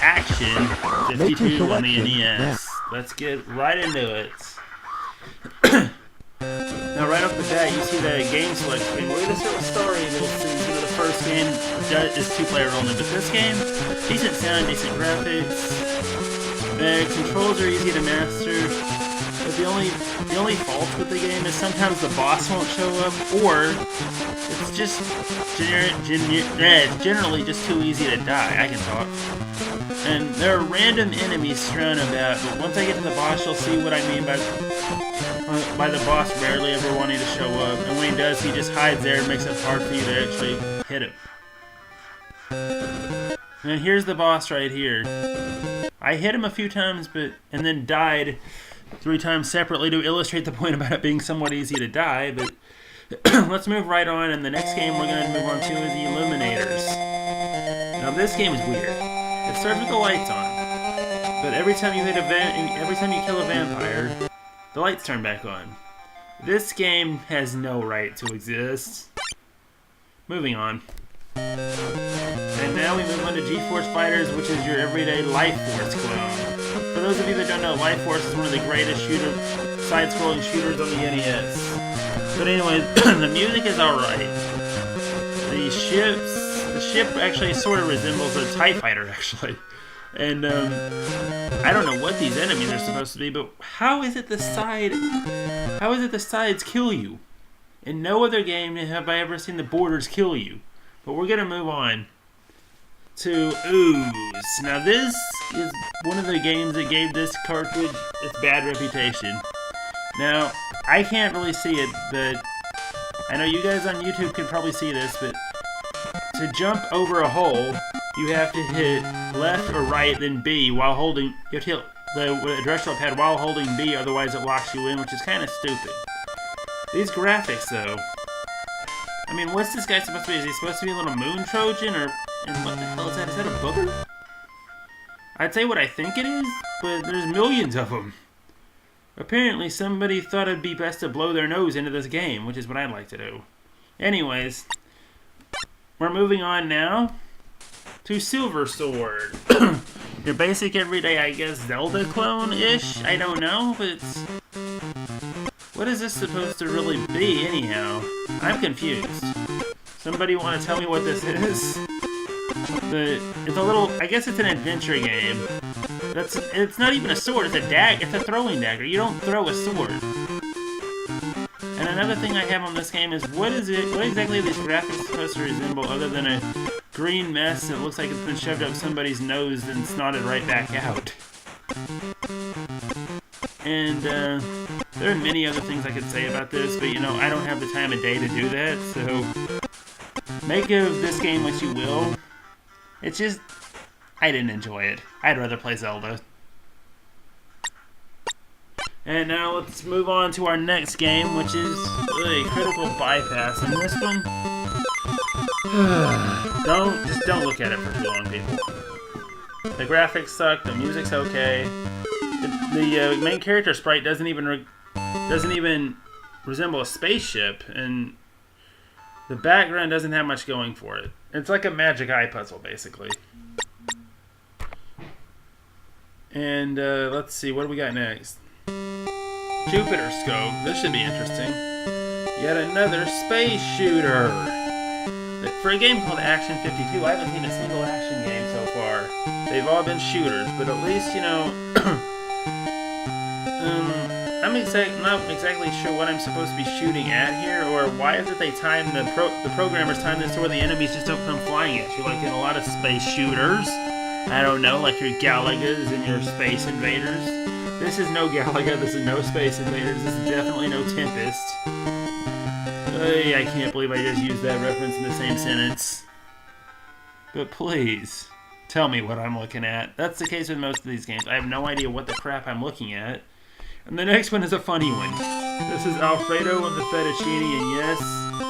Action 52 on the NES. Let's get right into it. Now, right off the bat, you see the game select screen. Look at this little story. The first game is 2-player only, but this game, decent sound, decent graphics. The controls are easy to master. But the only fault with the game is sometimes the boss won't show up, or it's just generally just too easy to die. I can talk. And there are random enemies strewn about, but once I get to the boss, you'll see what I mean by the boss rarely ever wanting to show up. And when he does, he just hides there and makes it hard for you to actually hit him. And here's the boss right here. I hit him a few times, and then died 3 times separately to illustrate the point about it being somewhat easy to die, but let's move right on, and the next game we're going to move on to is the Illuminators. Now this game is weird. It starts with the lights on, but every time you kill a vampire, the lights turn back on. This game has no right to exist. Moving on. And now we move on to GForce Fighters, which is your everyday Life Force clone. For those of you that don't know, Life Force is one of the greatest side-scrolling shooters on the NES. But anyway, the music is alright. The ship actually sort of resembles a TIE fighter, actually. And I don't know what these enemies are supposed to be, but how is it the sides kill you? In no other game have I ever seen the borders kill you. But we're gonna move on to Ooze. Now this is one of the games that gave this cartridge its bad reputation. Now, I can't really see it, but I know you guys on YouTube can probably see this, but to jump over a hole, you have to hit left or right, then B while holding, you have to hit the directional pad while holding B, otherwise it locks you in, which is kind of stupid. These graphics, though, I mean, what's this guy supposed to be? Is he supposed to be a little moon Trojan, and what the hell is that? Is that a booger? I'd say what I think it is, but there's millions of them. Apparently, somebody thought it'd be best to blow their nose into this game, which is what I'd like to do. Anyways, we're moving on now to Silver Sword. Your basic everyday, I guess, Zelda clone-ish? I don't know, but what is this supposed to really be, anyhow? I'm confused. Somebody want to tell me what this is? It's a little, I guess it's an adventure game. It's not even a sword, it's a dagger, it's a throwing dagger. You don't throw a sword. And another thing I have on this game is, what exactly are these graphics supposed to resemble other than a green mess that looks like it's been shoved up somebody's nose and snotted right back out? And there are many other things I could say about this, but I don't have the time of day to do that, so make of this game what you will. It's just, I didn't enjoy it. I'd rather play Zelda. And now let's move on to our next game, which is Critical Bypass. And this one, don't look at it for too long, people. The graphics suck. The music's okay. The main character sprite doesn't even resemble a spaceship, and the background doesn't have much going for it. It's like a Magic Eye puzzle, basically. And let's see, what do we got next? Jupiter Scope. This should be interesting. Yet another space shooter. For a game called Action 52, I haven't seen a single action game so far. They've all been shooters, but at least, I'm not exactly sure what I'm supposed to be shooting at here, or why is it they time the programmers time this to where the enemies just don't come flying at you, like in a lot of space shooters. I don't know, like your Galagas and your Space Invaders. This is no Galaga, this is no Space Invaders, this is definitely no Tempest. I can't believe I just used that reference in the same sentence. But please, tell me what I'm looking at. That's the case with most of these games. I have no idea what the crap I'm looking at. And the next one is a funny one. This is Alfredo of the Fettuccine, and yes,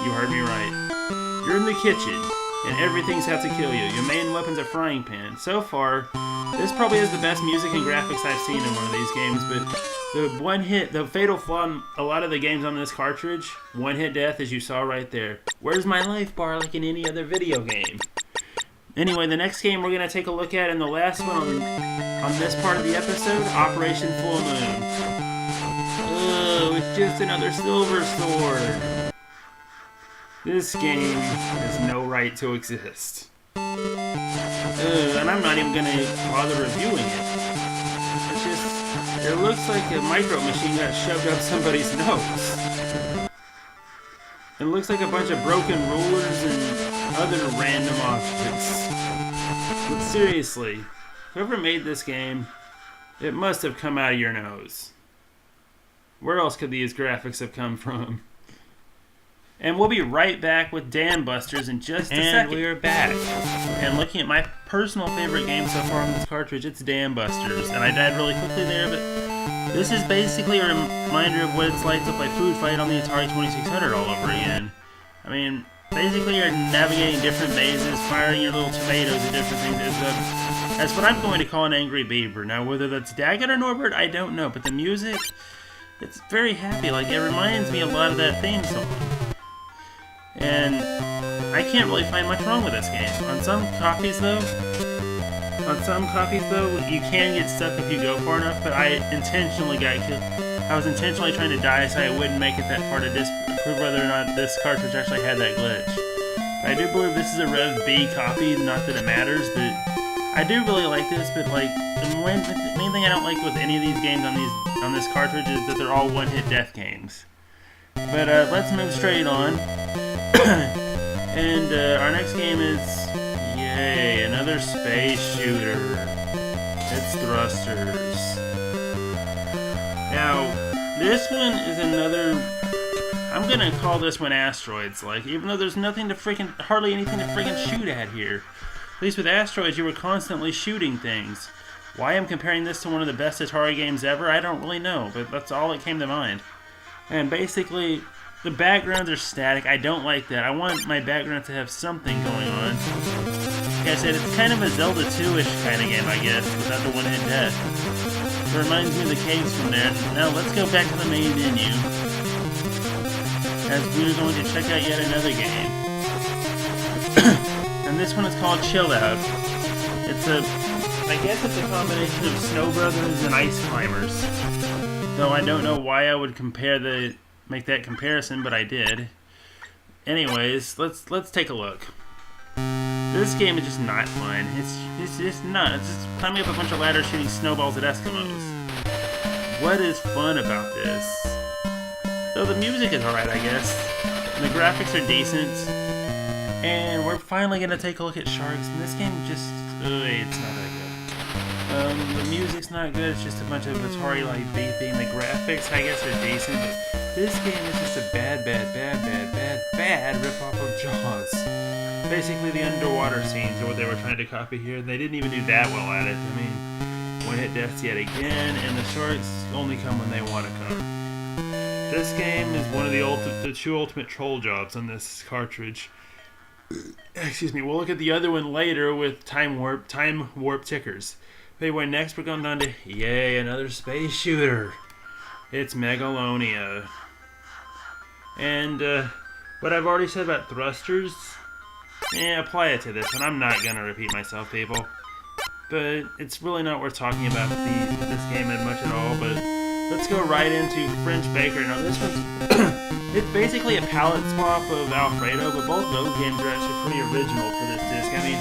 you heard me right. You're in the kitchen, and everything's out to kill you. Your main weapon's a frying pan. So far, this probably has the best music and graphics I've seen in one of these games, but the fatal flaw in a lot of the games on this cartridge, one-hit death, as you saw right there. Where's my life bar like in any other video game? Anyway, the next game we're going to take a look at, and the last one on this part of the episode, Operation Full Moon. Oh, it's just another silver sword. This game has no right to exist. And I'm not even going to bother reviewing it. It's just, it looks like a micro machine got shoved up somebody's nose. It looks like a bunch of broken rulers and other random objects. But seriously, whoever made this game, it must have come out of your nose. Where else could these graphics have come from? And we'll be right back with Danbusters in just a second. And we're back. And looking at my personal favorite game so far on this cartridge, it's Danbusters. And I died really quickly there, but this is basically a reminder of what it's like to play Food Fight on the Atari 2600 all over again. I mean, basically you're navigating different mazes, firing your little tomatoes at different things. That's what I'm going to call an angry beaver. Now, whether that's DAgata or Norbert, I don't know. But the music, it's very happy. Like, it reminds me a lot of that theme song. And I can't really find much wrong with this game. On some copies, though, you can get stuck if you go far enough, but I intentionally got killed. I was intentionally trying to die so I wouldn't make it that far to disprove whether or not this cartridge actually had that glitch. But I do believe this is a Rev B copy, not that it matters, but I do really like this, but like, the main thing I don't like with any of these games on this cartridge is that they're all one-hit death games. But let's move straight on. And our next game is, yay, another space shooter. It's Thrusters. Now, this one is another, I'm gonna call this one Asteroids, like, even though there's hardly anything to freaking shoot at here. At least with Asteroids, you were constantly shooting things. Why I'm comparing this to one of the best Atari games ever, I don't really know, but that's all that came to mind. And basically, the backgrounds are static. I don't like that. I want my background to have something going on. Like I said, it's kind of a Zelda 2-ish kind of game, I guess, without the one-hit death. It reminds me of the caves from there. Now, let's go back to the main menu, as we're going to check out yet another game. And this one is called Chill Out. I guess it's a combination of Snow Brothers and Ice Climbers. Though I don't know why I would make that comparison, but I did. Anyways, let's take a look. This game is just not fun. It's just not. It's just climbing up a bunch of ladders shooting snowballs at Eskimos. What is fun about this? Though the music is alright, I guess. And the graphics are decent. And we're finally gonna take a look at sharks. And this game just, it's not that good. The music's not good. It's just a bunch of Atari like beeping. The graphics, I guess, are decent. But this game is just a bad rip-off of Jaws. Basically, the underwater scenes are what they were trying to copy here, and they didn't even do that well at it. I mean, one-hit deaths yet again, and the sharks only come when they want to come. This game is one of the two ultimate troll jobs on this cartridge. Excuse me. We'll look at the other one later with time warp tickers. Anyway, next we're going down to, yay, another space shooter. It's Meg Alonia. And what I've already said about Thrusters, apply it to this one. I'm not going to repeat myself, people. But it's really not worth talking about this game much at all. But let's go right into French Baker. Now this one's, it's basically a palette swap of Alfredo, but both of those games are actually pretty original for this disc. I mean,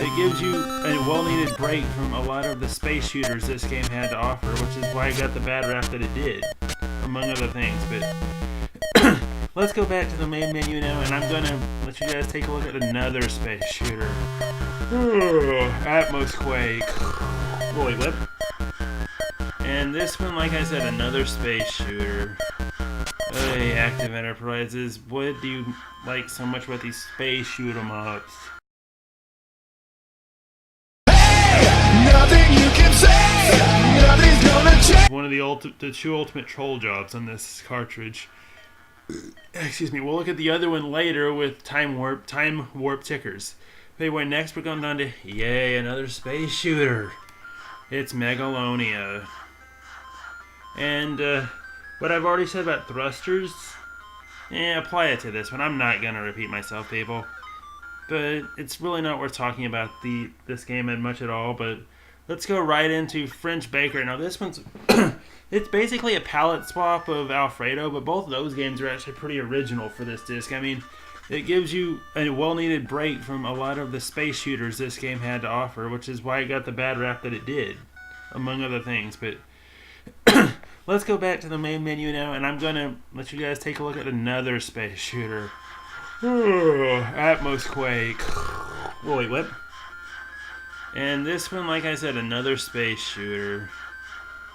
it gives you a well-needed break from a lot of the space shooters this game had to offer, which is why it got the bad rap that it did, among other things. But let's go back to the main menu now, and I'm going to let you guys take a look at another space shooter. Atmos Quake. Holy whip. And this one, like I said, another space shooter. Hey, Active Enterprises, what do you like so much about these space shoot-em-ups? One of the two ultimate troll jobs on this cartridge. Excuse me. We'll look at the other one later with time warp tickers. Anyway, next we're going down to, yay, another space shooter. It's Meg Alonia. And what I've already said about Thrusters, apply it to this one. I'm not going to repeat myself, people. but it's really not worth talking about this game much at all. But let's go right into French Baker. Now this one's it's basically a palette swap of Alfredo, but both of those games are actually pretty original for this disc. I mean, it gives you a well-needed break from a lot of the space shooters this game had to offer, which is why it got the bad rap that it did, among other things. But let's go back to the main menu now, and I'm going to let you guys take a look at another space shooter. Atmos Quake. Whoa, wait, what? And this one, like I said, another space shooter.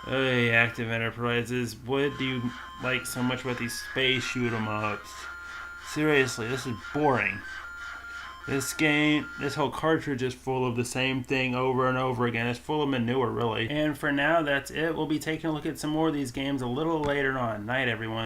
Hey, Active Enterprises, what do you like so much about these space shoot-em-ups? Seriously, this is boring. This game, this whole cartridge is full of the same thing over and over again. It's full of manure, really. And for now, that's it. We'll be taking a look at some more of these games a little later on. Night, everyone.